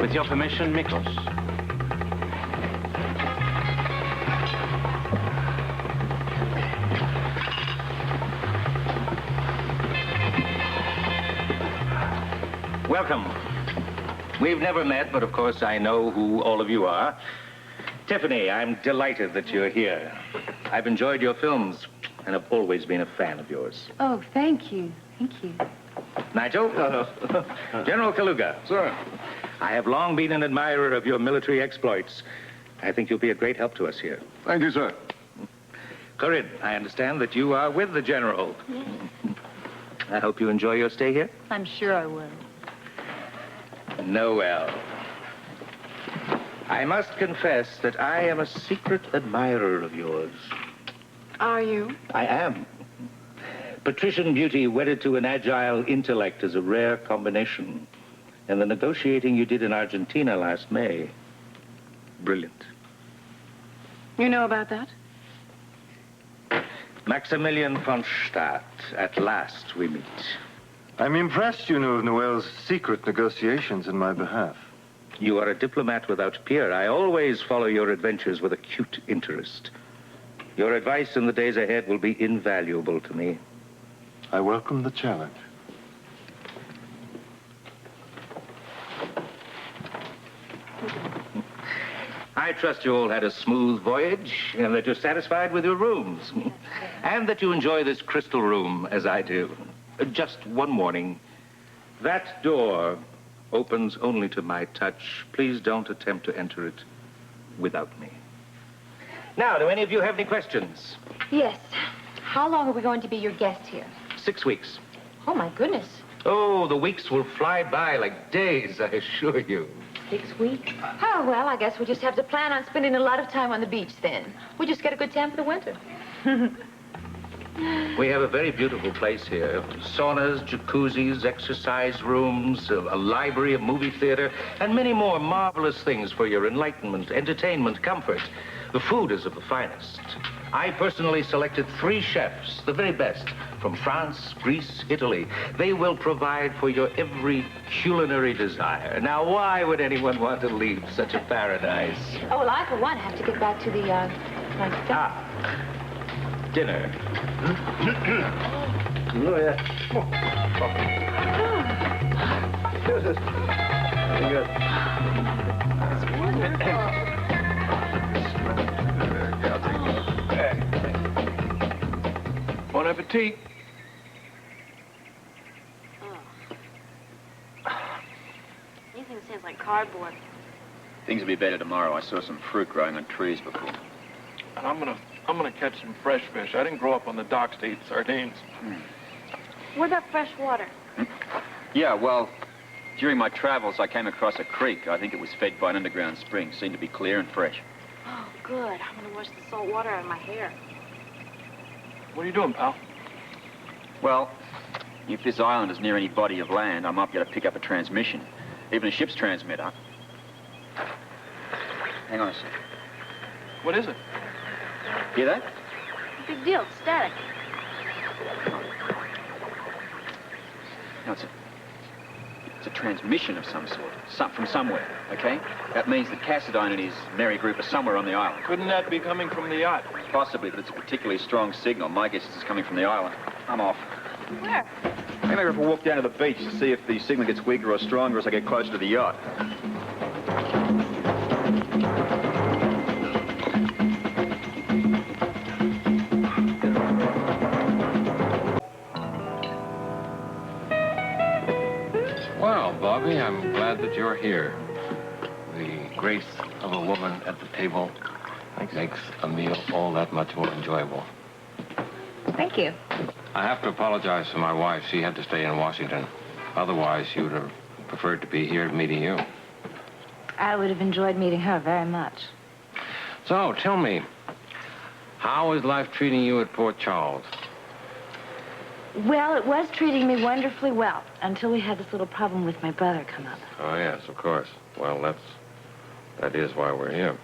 With your permission, Miklos. Welcome. We've never met, but of course I know who all of you are. Tiffany, I'm delighted that you're here. I've enjoyed your films and have always been a fan of yours. Oh, thank you. Thank you. Nigel? General Kaluga. Sir. I have long been an admirer of your military exploits. I think you'll be a great help to us here. Thank you, sir. Corrigan, I understand that you are with the General. Yes. I hope you enjoy your stay here. I'm sure I will. Noel. I must confess that I am a secret admirer of yours. Are you? I am. Patrician beauty wedded to an agile intellect is a rare combination. And the negotiating you did in Argentina last May, brilliant. You know about that? Maximilian von Stadt, at last we meet. I'm impressed you know of Noel's secret negotiations in my behalf. You are a diplomat without peer. I always follow your adventures with acute interest. Your advice in the days ahead will be invaluable to me. I welcome the challenge. I trust you all had a smooth voyage and that you're satisfied with your rooms. And that you enjoy this crystal room as I do. Just one warning. That door opens only to my touch. Please don't attempt to enter it without me. Now, do any of you have any questions? Yes. How long are we going to be your guest here? 6 weeks. Oh, my goodness. Oh, the weeks will fly by like days, I assure you. 6 weeks? Oh, well, I guess we just have to plan on spending a lot of time on the beach then. We just get a good tan for the winter. We have a very beautiful place here. Saunas, jacuzzis, exercise rooms, a library, a movie theater, and many more marvelous things for your enlightenment, entertainment, comfort. The food is of the finest. I personally selected 3 chefs, the very best, from France, Greece, Italy. They will provide for your every culinary desire. Now, why would anyone want to leave such a paradise? Oh, well, I, for one, have to get back to the, Dinner. Oh, yeah. Very good. It's wonderful. Bon appetit. Anything sounds like cardboard. Things will be better tomorrow. I saw some fruit growing on trees before. And I'm gonna catch some fresh fish. I didn't grow up on the docks to eat sardines. What about fresh water? Yeah, well, during my travels, I came across a creek. I think it was fed by an underground spring. Seemed to be clear and fresh. Oh, good. I'm gonna wash the salt water out of my hair. What are you doing, pal? Well, if this island is near any body of land, I might be able to pick up a transmission. Even a ship's transmitter. Hang on a sec. What is it? Hear that? Big deal. It's static. No, it's a transmission of some sort. From somewhere, okay? That means that Cassadine and his merry group are somewhere on the island. Couldn't that be coming from the yacht? Possibly, but it's a particularly strong signal. My guess is it's coming from the island. I'm off. Where? Maybe if we walk down to the beach to see if the signal gets weaker or stronger as I get closer to the yacht. Well, Bobbie, I'm glad that you're here. The grace of a woman at the table makes a meal all that much more enjoyable. Thank you. I have to apologize to my wife. She had to stay in Washington. Otherwise, she would have preferred to be here meeting you. I would have enjoyed meeting her very much. So, tell me, how is life treating you at Port Charles? Well, it was treating me wonderfully well until we had this little problem with my brother come up. Oh, yes, of course. Well, that is why we're here.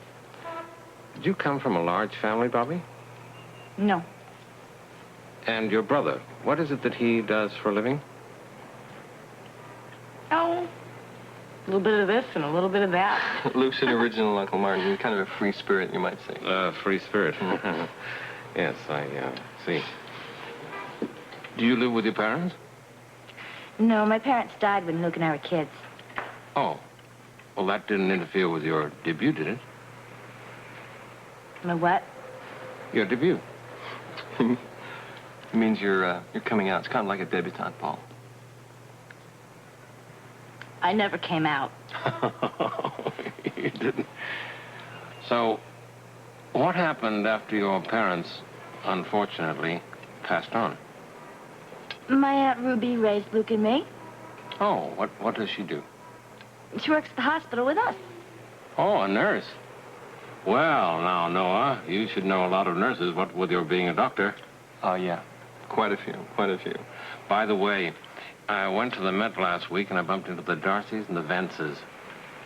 Did you come from a large family, Bobbie? No. And your brother, what is it that he does for a living? Oh, little bit of this and a little bit of that. Lucid, original Uncle Martin. You're kind of a free spirit, you might say. Free spirit. Yes, I see. Do you live with your parents? No, my parents died when Luke and I were kids. Oh. Well, that didn't interfere with your debut, did it? My what? Your debut. It means you're coming out. It's kind of like a debutante ball. I never came out. You didn't. So, what happened after your parents, unfortunately, passed on? My Aunt Ruby raised Luke and me. Oh, what does she do? She works at the hospital with us. Oh, a nurse. Well, now, Noah, you should know a lot of nurses, what with your being a doctor. Oh, yeah. Quite a few. By the way, I went to the Met last week, and I bumped into the Darcys and the Vances.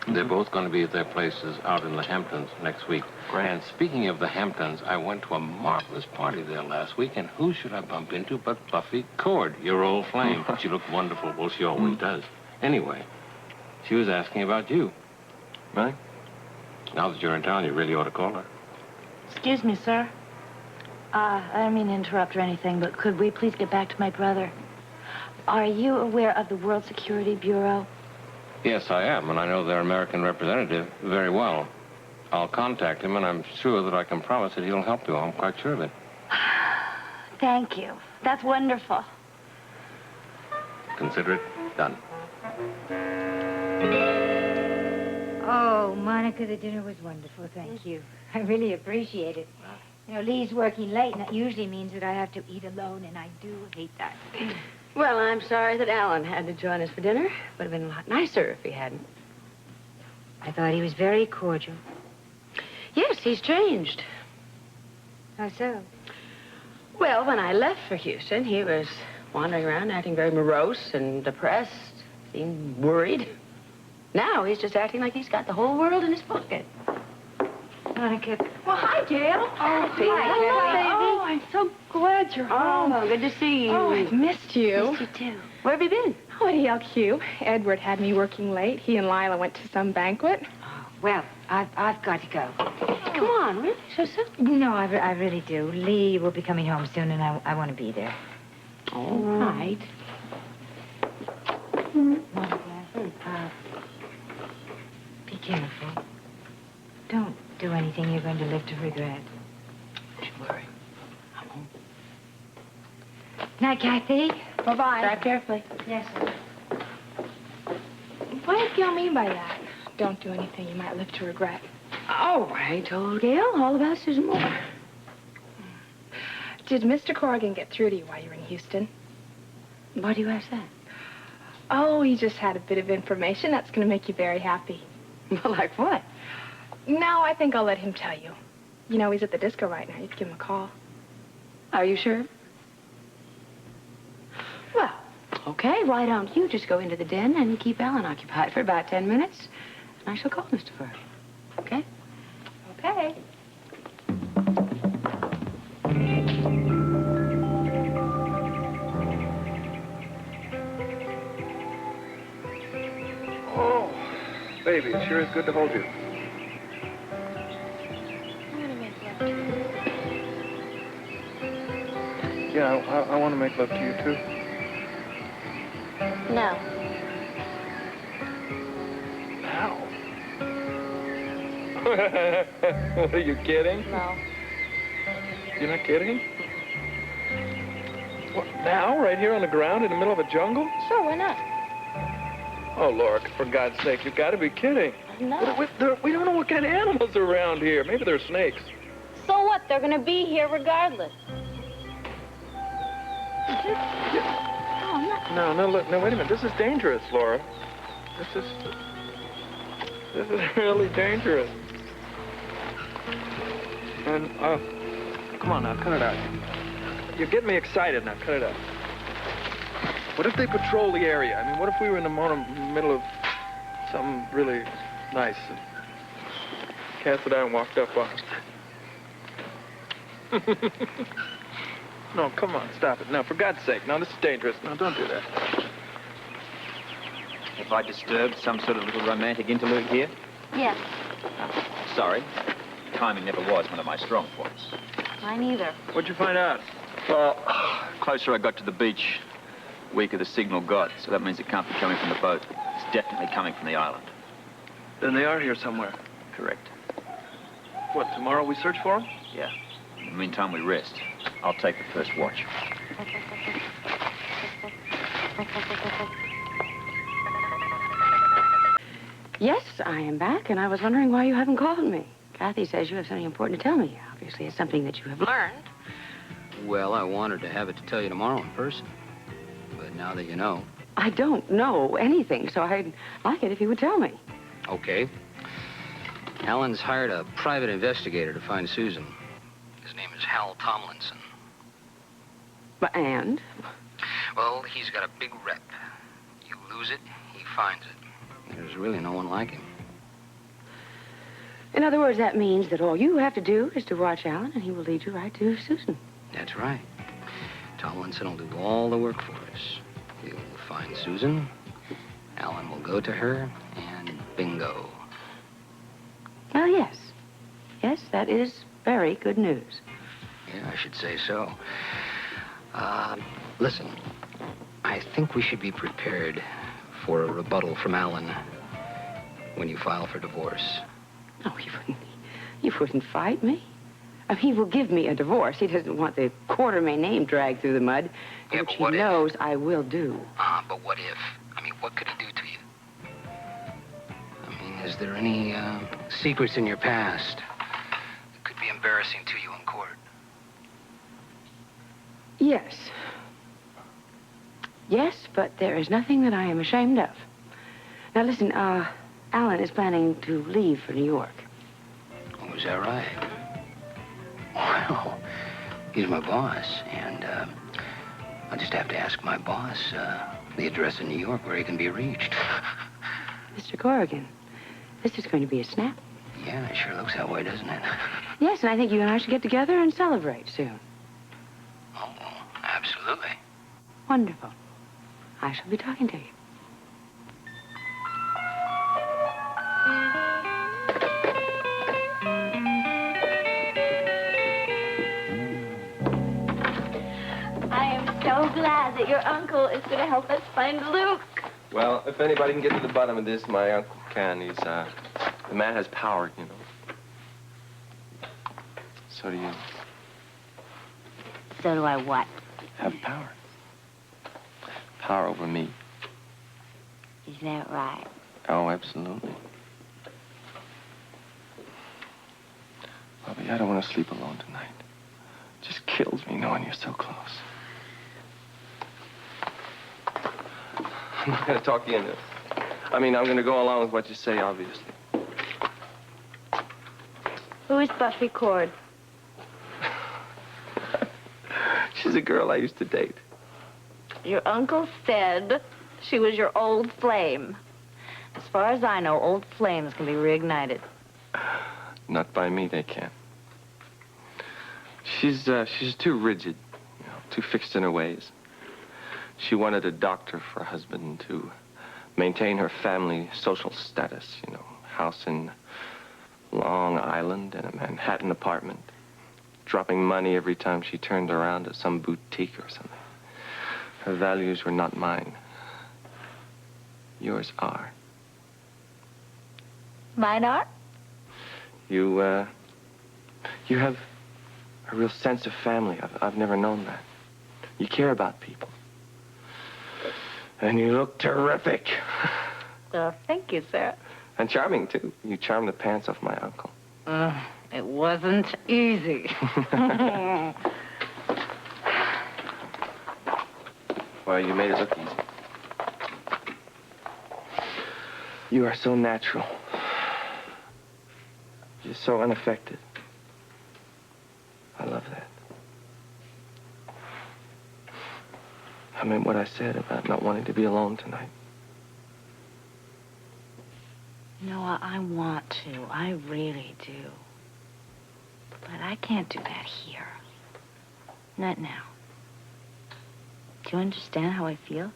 They're both going to be at their places out in the Hamptons next week. Great. And speaking of the Hamptons, I went to a marvelous party there last week, and who should I bump into but Buffy Cord, your old flame. She looked wonderful. Well, she always does. Anyway, she was asking about you. Really? Now that you're in town, you really ought to call her. Excuse me, sir. I don't mean to interrupt or anything, but could we please get back to my brother? Are you aware of the World Security Bureau? Yes, I am, and I know their American representative very well. I'll contact him, and I'm sure that I can promise that he'll help you. I'm quite sure of it. Thank you. That's wonderful. Consider it done. Oh, Monica, the dinner was wonderful. Thank you. I really appreciate it. You know, Lee's working late, and that usually means that I have to eat alone, and I do hate that. Well, I'm sorry that Alan had to join us for dinner. Would have been a lot nicer if he hadn't. I thought he was very cordial. Yes, he's changed. How so? Well, when I left for Houston, he was wandering around acting very morose and depressed, seemed worried. Now he's just acting like he's got the whole world in his pocket. Monica. Well, hi, Gail. Oh, baby. Hello, baby. Oh, I'm so glad you're home. Oh, good to see you. Oh, I've missed you. Missed you, too. Where have you been? Oh, at ELQ. Edward had me working late. He and Lila went to some banquet. Oh, well, I've got to go. Come on, really? So soon? No, I really do. Lee will be coming home soon, and I want to be there. All right. Monica, be careful. Don't do anything you're going to live to regret. Don't worry. I won't. Night, Kathy. Bye-bye. Drive carefully. Yes, sir. What did Gail mean by that? Don't do anything you might live to regret. Oh, I told Gail all about Susan Moore. Did Mr. Corrigan get through to you while you were in Houston? Why do you ask that? Oh, he just had a bit of information that's going to make you very happy. Well, like what? No, I think I'll let him tell you. You know, he's at the disco right now. You can give him a call. Are you sure? Well, okay, why don't you just go into the den and keep Alan occupied for about 10 minutes, and I shall call Mr. Furry. Okay? Okay. Oh, baby, it sure is good to hold you. I'm going to make love to you. Yeah, I want to make love to you, too. No. Now? What, are you kidding? No. You're not kidding? What, now? Right here on the ground in the middle of a jungle? Sure, why not? Oh, Laura, for God's sake, you've got to be kidding. No. We don't know what kind of animals are around here. Maybe they're snakes. So what? They're going to be here regardless. No, look, no, wait a minute. This is dangerous, Laura. This is really dangerous. And, come on now, cut it out. You're getting me excited now, cut it out. What if they patrol the area? I mean, what if we were in the middle of something really nice and cast it out and walked up on us? No, come on, stop it. No, for God's sake. No, this is dangerous. No, don't do that. Have I disturbed some sort of little romantic interlude here? Yes, Sorry. Timing never was one of my strong points. mine either. What'd you find out? Well, closer I got to the beach, weaker the signal got, so that means it can't be coming from the boat. It's definitely coming from the island. Then they are here somewhere. Correct. What, tomorrow we search for them? Yeah. In the meantime, we rest. I'll take the first watch. Yes, I am back, and I was wondering why you haven't called me. Kathy says you have something important to tell me. Obviously, it's something that you have learned. Well, I wanted to have it to tell you tomorrow in person. But now that you know... I don't know anything, so I'd like it if you would tell me. Okay. Alan's hired a private investigator to find Susan. His name is Hal Tomlinson. And? Well, he's got a big rep. You lose it, he finds it. There's really no one like him. In other words, that means that all you have to do is to watch Alan, and he will lead you right to Susan. That's right. Tomlinson will do all the work for us. He'll find Susan, Alan will go to her, and bingo. Well, yes. Yes, that is very good news. Yeah, I should say so. Listen, I think we should be prepared for a rebuttal from Alan when you file for divorce. Oh, you wouldn't fight me. I mean, he will give me a divorce. He doesn't want the Quartermain name dragged through the mud, Yeah, which but he what if? knows I will do. But what if? I mean, what could he do to you? I mean, is there any secrets in your past that could be embarrassing to you in court? Yes. Yes, but there is nothing that I am ashamed of. Now, listen, Alan is planning to leave for New York. Oh, is that right? Well, he's my boss, and I'll just have to ask my boss the address in New York where he can be reached. Mr. Corrigan, this is going to be a snap. Yeah, it sure looks that way, doesn't it? Yes, and I think you and I should get together and celebrate soon. Oh, absolutely. Wonderful. I shall be talking to you. I am so glad that your uncle is going to help us find Luke. Well, if anybody can get to the bottom of this, my uncle can. He's, the man has power, you know. So do you. So do I what? Have power. Power over me. Is that right? Oh, absolutely. Bobbie, I don't want to sleep alone tonight. It just kills me knowing you're so close. I'm not going to talk you into it. I mean, I'm going to go along with what you say, obviously. Who is Buffy Cord? She's a girl I used to date. Your uncle said she was your old flame. As far as I know, old flames can be reignited. Not by me, they can't. She's too rigid, you know, too fixed in her ways. She wanted a doctor for a husband to maintain her family social status, you know, house in Long Island and a Manhattan apartment, dropping money every time she turned around at some boutique or something. Her values were not mine. Yours are. Mine are? You have a real sense of family. I've never known that. You care about people. And you look terrific. Well, thank you, sir. And charming, too. You charm the pants off my uncle. It wasn't easy. Well, you made it look easy. You are so natural. You're so unaffected. I love that. I meant what I said about not wanting to be alone tonight. No, I want to. I really do. But I can't do that here. Not now. Do you understand how I feel?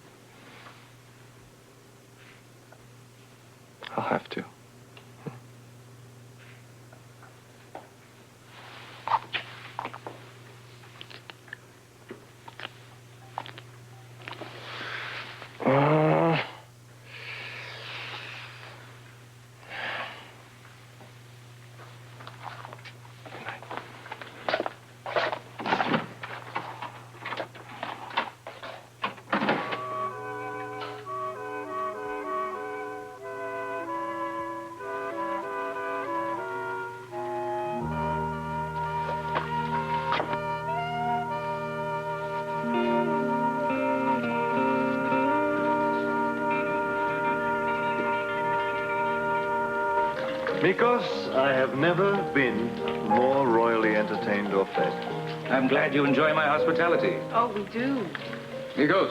I'll have to. Mikos, I have never been more royally entertained or fed. I'm glad you enjoy my hospitality. Oh, we do. Amigos,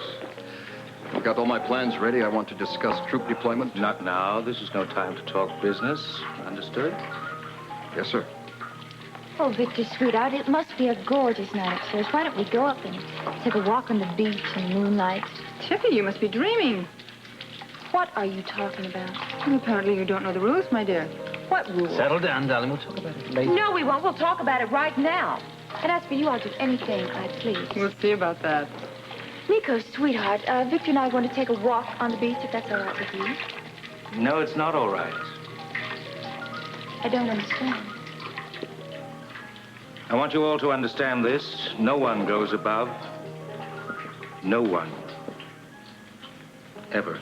I've got all my plans ready. I want to discuss troop deployment. Not now. This is no time to talk business. Understood? Yes, sir. Oh, Victor, sweetheart, it must be a gorgeous night upstairs. Why don't we go up and take a walk on the beach in moonlight? Tippy, you must be dreaming. What are you talking about? Well, apparently you don't know the rules, my dear. What rules? Settle down, darling. We'll talk about it later. No, we won't. We'll talk about it right now. And as for you, I'll do anything I please. We'll see about that. Nico, sweetheart, Victor and I are going to take a walk on the beach, if that's all right with you. No, it's not all right. I don't understand. I want you all to understand this. No one goes above. No one. Ever.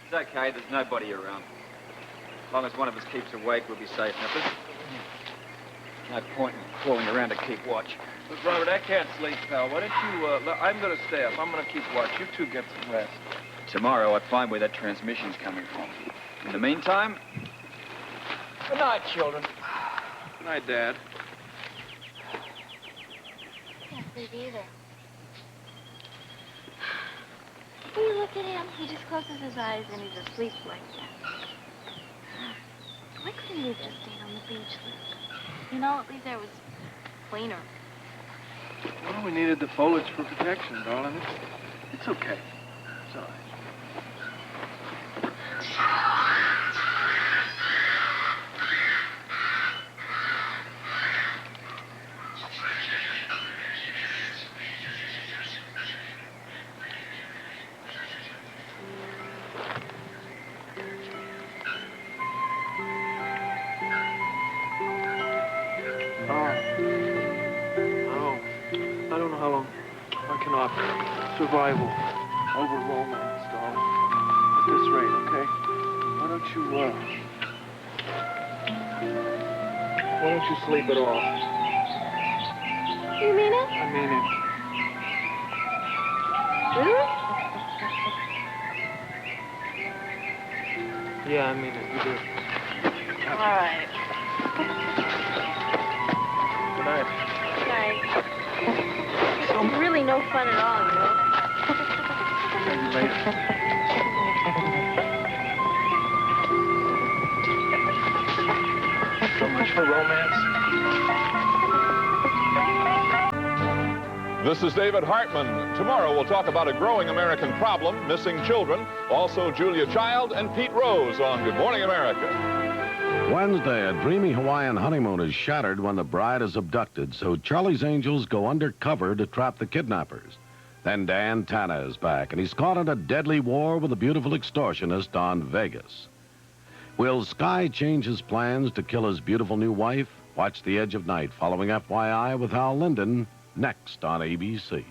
It's okay, there's nobody around. As long as one of us keeps awake, we'll be safe. Now, there's no point in crawling around to keep watch. Look, Robert, I can't sleep, pal. Why don't you, I'm going to stay up. I'm going to keep watch. You two get some rest. Tomorrow, I'd find where that transmission's coming from. In the meantime, good night, children. Good night, Dad. I can't sleep either. Will you look at him? He just closes his eyes and he's asleep like that. Why couldn't we just stay on the beach, Luke? You know, at least there was cleaner. Well, we needed the foliage for protection, darling. It's okay. It's all right. Survival over romance, darling. At this rate, okay? Why don't you sleep it off? You mean it? I mean it. Really? Yeah, I mean it. You do. All right. Good night. Good night. It's really no fun at all, you know? So much for romance. This is David Hartman. Tomorrow we'll talk about a growing American problem, missing children. Also Julia Child and Pete Rose on Good Morning America. Wednesday, a dreamy Hawaiian honeymoon is shattered when the bride is abducted, so Charlie's Angels go undercover to trap the kidnappers. Then Dan Tanner is back, and he's caught in a deadly war with a beautiful extortionist on Vegas. Will Sky change his plans to kill his beautiful new wife? Watch The Edge of Night, following FYI with Hal Linden, next on ABC.